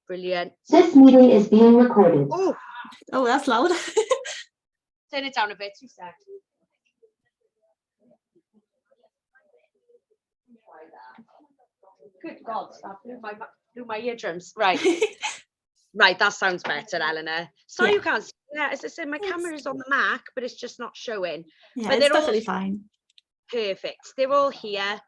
Brilliant. This meeting is being recorded. Oh, that's loud. Turn it down a bit. 2 seconds. Good God, that blew my eardrums. Right. Right, that sounds better, Eleanor. Sorry, you can't see. Yeah, as I said, my camera is on the Mac, but it's just not showing. Yeah, but it's perfectly fine. Perfect. They're all here.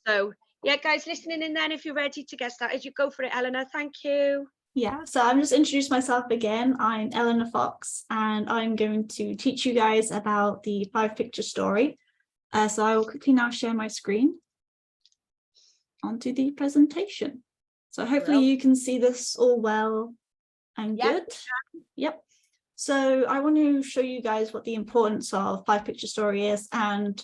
So yeah, guys, listening in then, if you're ready to get started, you go for it, Eleanor. Thank you. Yeah, so I'm just introduce myself again. I'm Eleanor Fox, and I'm going to teach you guys about the 5-picture story. So I will quickly now share my screen onto the presentation. So hopefully you can see this all well and good. Yep. So I want to show you guys what the importance of 5-picture story is, and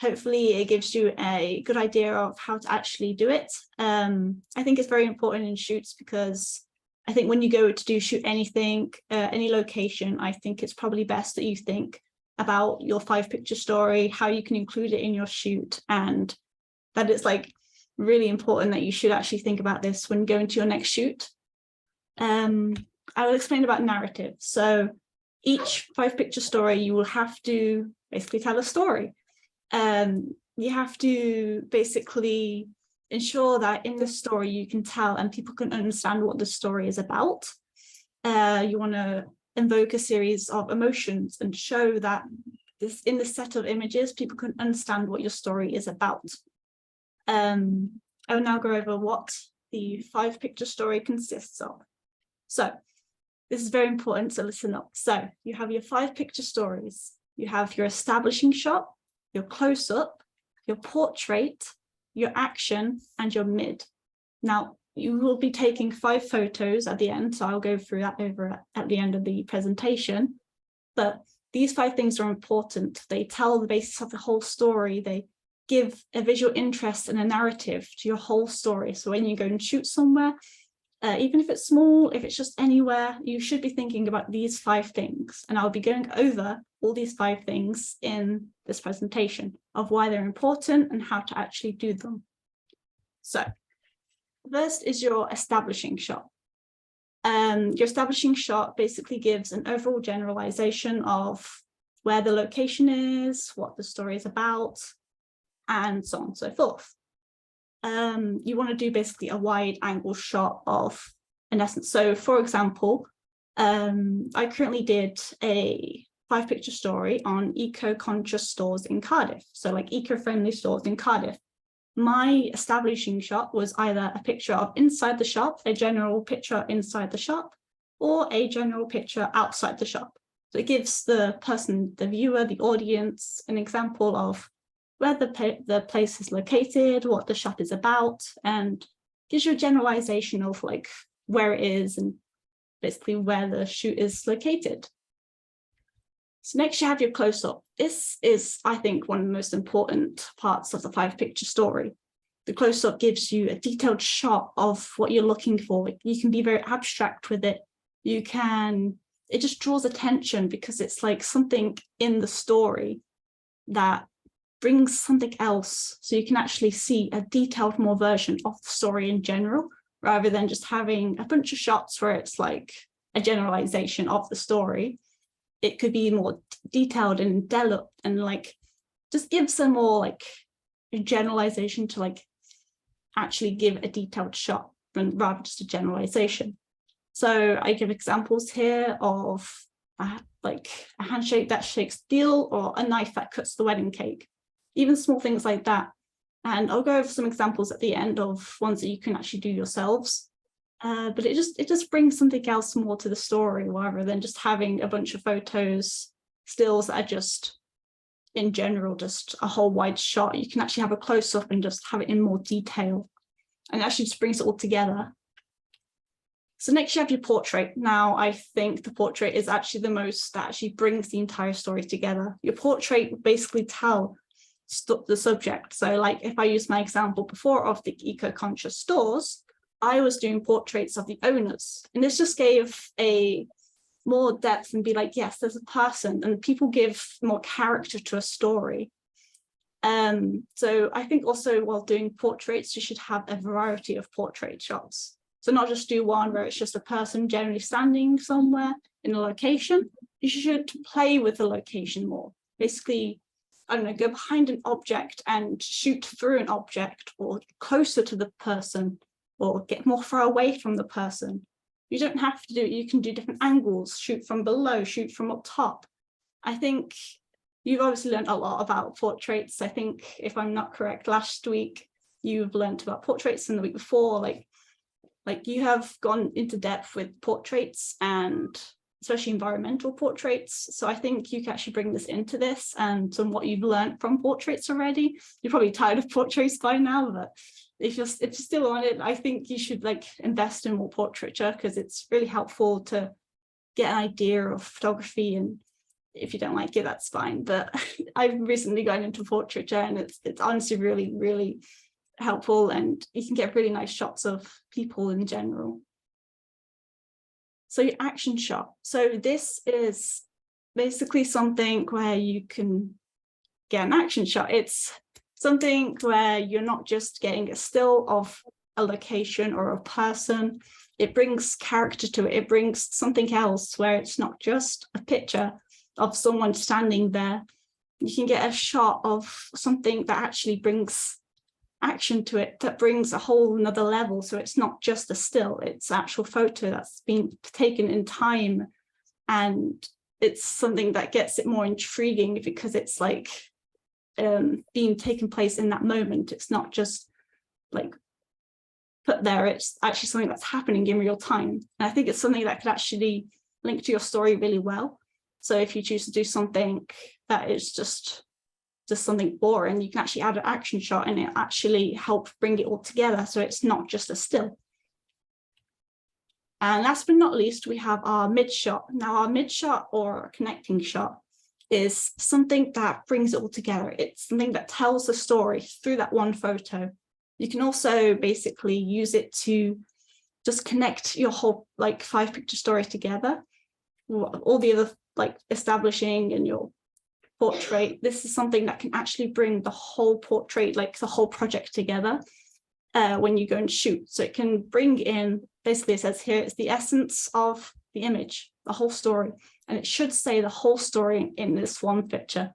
hopefully it gives you a good idea of how to actually do it. I think it's very important in shoots, because I think when you go to shoot anything, any location, I think it's probably best that you think about your 5-picture story, how you can include it in your shoot, and that it's like really important that you should actually think about this when going to your next shoot. I will explain about narrative. So each 5-picture story, you will have to basically tell a story. You have to basically ensure that in the story you can tell and people can understand what the story is about. You want to invoke a series of emotions and show that this in the set of images, people can understand what your story is about. I will now go over what the 5-picture story consists of. So this is very important, so listen up. So you have your 5-picture stories. You have your establishing shot, your close-up, your portrait, your action, and your mid. Now, you will be taking 5 photos at the end, so I'll go through that over at the end of the presentation. But these 5 things are important. They tell the basis of the whole story. They give a visual interest and a narrative to your whole story. So when you go and shoot somewhere, even if it's small, if it's just anywhere, you should be thinking about these 5 things. And I'll be going over all these 5 things in this presentation of why they're important and how to actually do them. So first is your establishing shot. Your establishing shot basically gives an overall generalization of where the location is, what the story is about, and so on and so forth. You want to do basically a wide angle shot of an essence. So for example, I currently did a 5-picture story on eco-conscious stores in Cardiff. So like eco-friendly stores in Cardiff. My establishing shot was either a picture of inside the shop, a general picture inside the shop, or a general picture outside the shop. So it gives the person, the viewer, the audience, an example of where the place is located, what the shop is about, and gives you a generalization of like where it is and basically where the shoot is located. So next you have your close-up. This is, I think, one of the most important parts of the 5-picture story. The close-up gives you a detailed shot of what you're looking for. You can be very abstract with it. It just draws attention because it's like something in the story that brings something else, so you can actually see a detailed more version of the story in general, rather than just having a bunch of shots where it's like a generalization of the story. It could be more detailed and developed and like just give some more like a generalization to like actually give a detailed shot rather just a generalization. So I give examples here of like a handshake that shakes steel, or a knife that cuts the wedding cake, even small things like that. And I'll go over some examples at the end of ones that you can actually do yourselves. But it just brings something else more to the story, rather than just having a bunch of photos, stills that are just in general, just a whole wide shot. You can actually have a close-up and just have it in more detail, and actually just brings it all together. So next you have your portrait. Now, I think the portrait is actually the most that actually brings the entire story together. Your portrait will basically tell the subject. So like if I use my example before of the eco-conscious stores, I was doing portraits of the owners, and this just gave a more depth and be like, yes, there's a person, and people give more character to a story. So I think also while doing portraits, you should have a variety of portrait shots. So not just do one where it's just a person generally standing somewhere in a location. You should play with the location more. Basically, I don't know, go behind an object and shoot through an object, or closer to the person, or get more far away from the person. You don't have to do it. You can do different angles, shoot from below, shoot from up top. I think you've obviously learned a lot about portraits. I think, if I'm not correct, last week you've learned about portraits, and the week before, like you have gone into depth with portraits, and especially environmental portraits. So I think you can actually bring this into this, and from what you've learned from portraits already. You're probably tired of portraits by now, but if you're still on it, I think you should like invest in more portraiture, because it's really helpful to get an idea of photography. And if you don't like it, that's fine. But I've recently gotten into portraiture, and it's honestly really, really helpful, and you can get really nice shots of people in general. So your action shot. So this is basically something where you can get an action shot. It's something where you're not just getting a still of a location or a person. It brings character to it. It brings something else, where it's not just a picture of someone standing there. You can get a shot of something that actually brings action to it, that brings a whole another level. So it's not just a still, it's actual photo that's been taken in time, and it's something that gets it more intriguing, because it's like being taken place in that moment. It's not just like put there, it's actually something that's happening in real time. And I think it's something that could actually link to your story really well. So if you choose to do something that is just something boring, you can actually add an action shot, and it actually help bring it all together, so it's not just a still. And last but not least, we have our mid shot. Now, our mid shot, or connecting shot, is something that brings it all together. It's something that tells the story through that one photo. You can also basically use it to just connect your whole like 5-picture story together, all the other like establishing in your portrait. This is something that can actually bring the whole portrait, like the whole project together when you go and shoot. So it can bring in, basically it says here, it's the essence of the image, the whole story, and it should say the whole story in this one picture.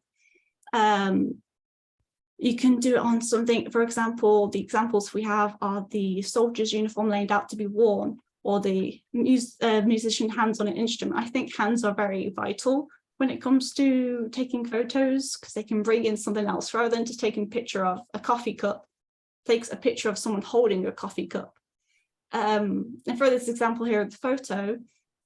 You can do it on something, for example, the examples we have are the soldier's uniform laid out to be worn, or the musician hands on an instrument. I think hands are very vital when it comes to taking photos, because they can bring in something else. Rather than just taking a picture of a coffee cup, takes a picture of someone holding a coffee cup. And for this example here of the photo,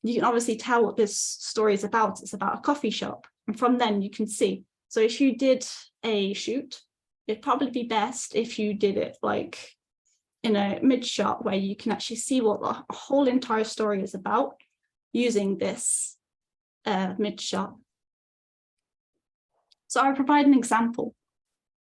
you can obviously tell what this story is about. It's about a coffee shop. And from then you can see. So if you did a shoot, it'd probably be best if you did it like in a mid shot, where you can actually see what the whole entire story is about using this mid shot. So I provide an example.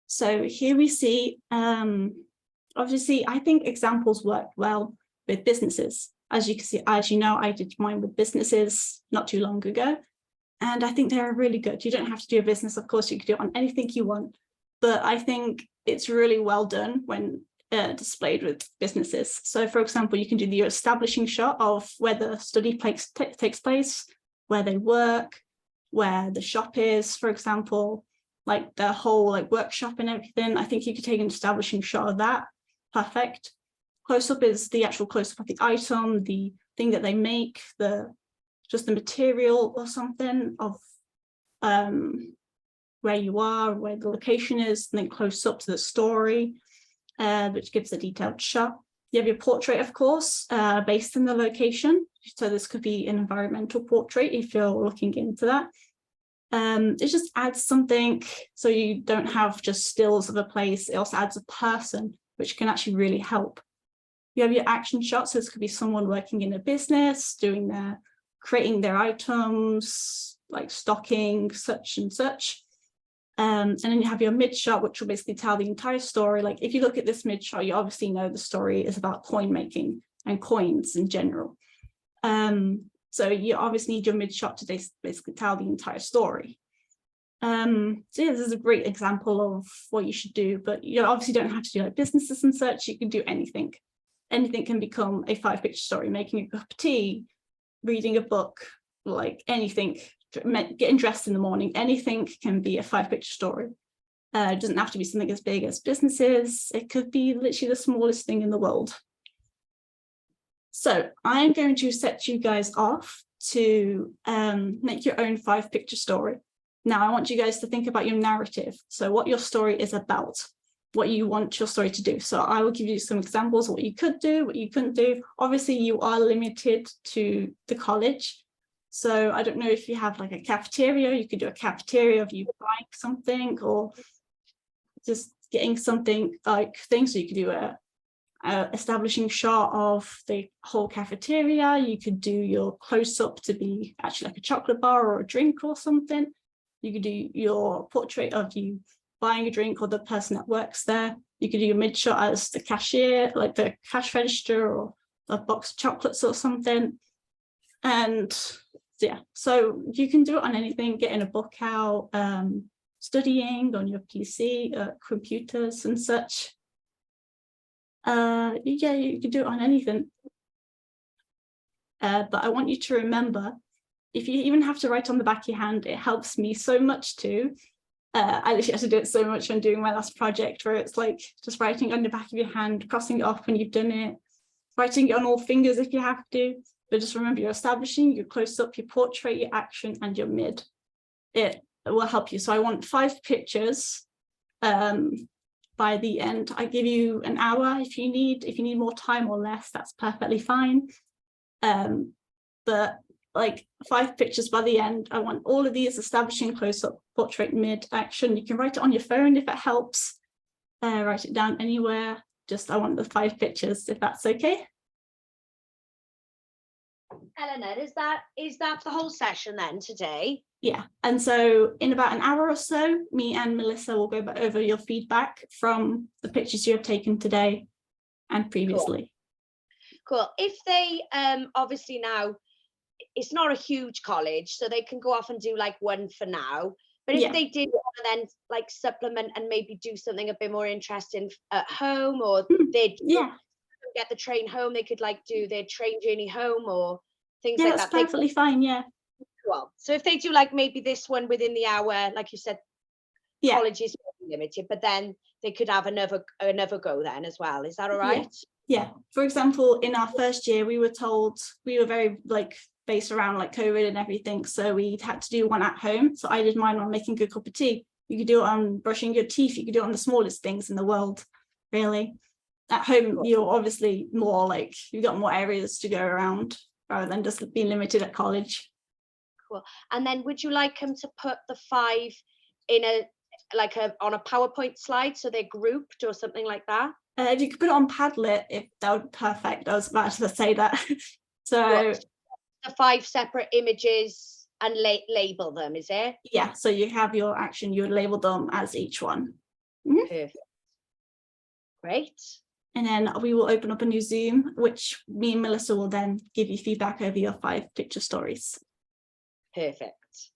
So here we see, obviously, I think examples work well with businesses. As you can see, as you know, I did mine with businesses not too long ago, and I think they're really good. You don't have to do a business, of course, you can do it on anything you want, but I think it's really well done when displayed with businesses. So for example, you can do the establishing shot of where the study takes place, where they work, where the shop is, for example, like the whole like workshop and everything. I think you could take an establishing shot of that. Perfect. Close-up is the actual close-up of the item, the thing that they make, just the material or something of where you are, where the location is, and then close up to the story, which gives a detailed shot. You have your portrait, of course, based on the location. So this could be an environmental portrait if you're looking into that. It just adds something, so you don't have just stills of a place. It also adds a person, which can actually really help. You have your action shots. So this could be someone working in a business, creating their items, like stocking, such and such. And then you have your mid shot, which will basically tell the entire story. Like if you look at this mid shot, you obviously know the story is about coin making and coins in general. So you obviously need your mid shot to basically tell the entire story. So yeah, this is a great example of what you should do, but you obviously don't have to do like businesses and such. You can do anything. anything can become a 5-picture story. Making a cup of tea, reading a book, like anything, getting dressed in the morning, anything can be a 5-picture story. It doesn't have to be something as big as businesses. It could be literally the smallest thing in the world. So I'm going to set you guys off to make your own 5-picture story. Now I want you guys to think about your narrative. So what your story is about, what you want your story to do. So I will give you some examples of what you could do, what you couldn't do. Obviously you are limited to the college. So I don't know if you have like a cafeteria, you could do a cafeteria of you buying something or just getting something like things. So you could do a establishing shot of the whole cafeteria. You could do your close-up to be actually like a chocolate bar or a drink or something. You could do your portrait of you buying a drink or the person that works there. You could do your mid shot as the cashier, like the cash register or a box of chocolates or something. And yeah, so you can do it on anything, getting a book out, studying on your PC, computers and such. Yeah, you can do it on anything. But I want you to remember, if you even have to write on the back of your hand, it helps me so much too. I literally had to do it so much when doing my last project, where it's like just writing on the back of your hand, crossing it off when you've done it, writing it on all fingers if you have to. But just remember, you're establishing your close-up, your portrait, your action, and your mid. It will help you. So I want 5 pictures. By the end, I give you an hour if you need more time or less, that's perfectly fine. But like 5 pictures by the end. I want all of these: establishing, close-up, portrait, mid, action. You can write it on your phone if it helps. Write it down anywhere. Just I want the 5 pictures, if that's okay. Eleanor, is that the whole session then today? Yeah, and so in about an hour or so, me and Melissa will go back over your feedback from the pictures you have taken today and previously. Cool. If they obviously now it's not a huge college, so they can go off and do like one for now. But if they did want to then like supplement and maybe do something a bit more interesting at home, or they'd get the train home, they could like do their train journey home or things like that. That's perfectly fine. Yeah. Well, so if they do like maybe this one within the hour, like you said, college is limited, but then they could have another go then as well. Is that all right? Yeah. For example, in our first year, we were told, we were very like based around like COVID and everything, so we had to do one at home. So I did mine on making a cup of tea. You could do it on brushing your teeth. You could do it on the smallest things in the world, really. At home, you're obviously more like, you've got more areas to go around rather than just being limited at college. Cool. And then would you like them to put the 5 in on a PowerPoint slide so they're grouped or something like that? If you could put it on Padlet, if that would be perfect. I was about to say that. So the 5 separate images and label them, is it? Yeah, so you have your action, you would label them as each one. Perfect. Great. And then we will open up a new Zoom, which me and Melissa will then give you feedback over your 5 picture stories. Perfect.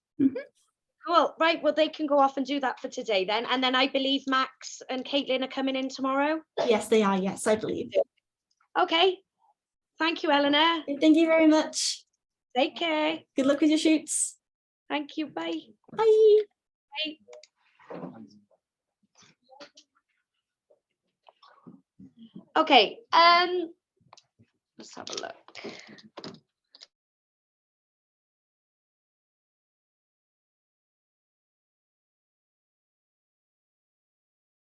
Cool. Right, well, they can go off and do that for today then. And then I believe Max and Caitlin are coming in tomorrow? Yes, they are. Yes, I believe. Okay. Thank you, Eleanor. Thank you very much. Take care. Good luck with your shoots. Thank you. Bye. Bye. Bye. Okay. Let's have a look.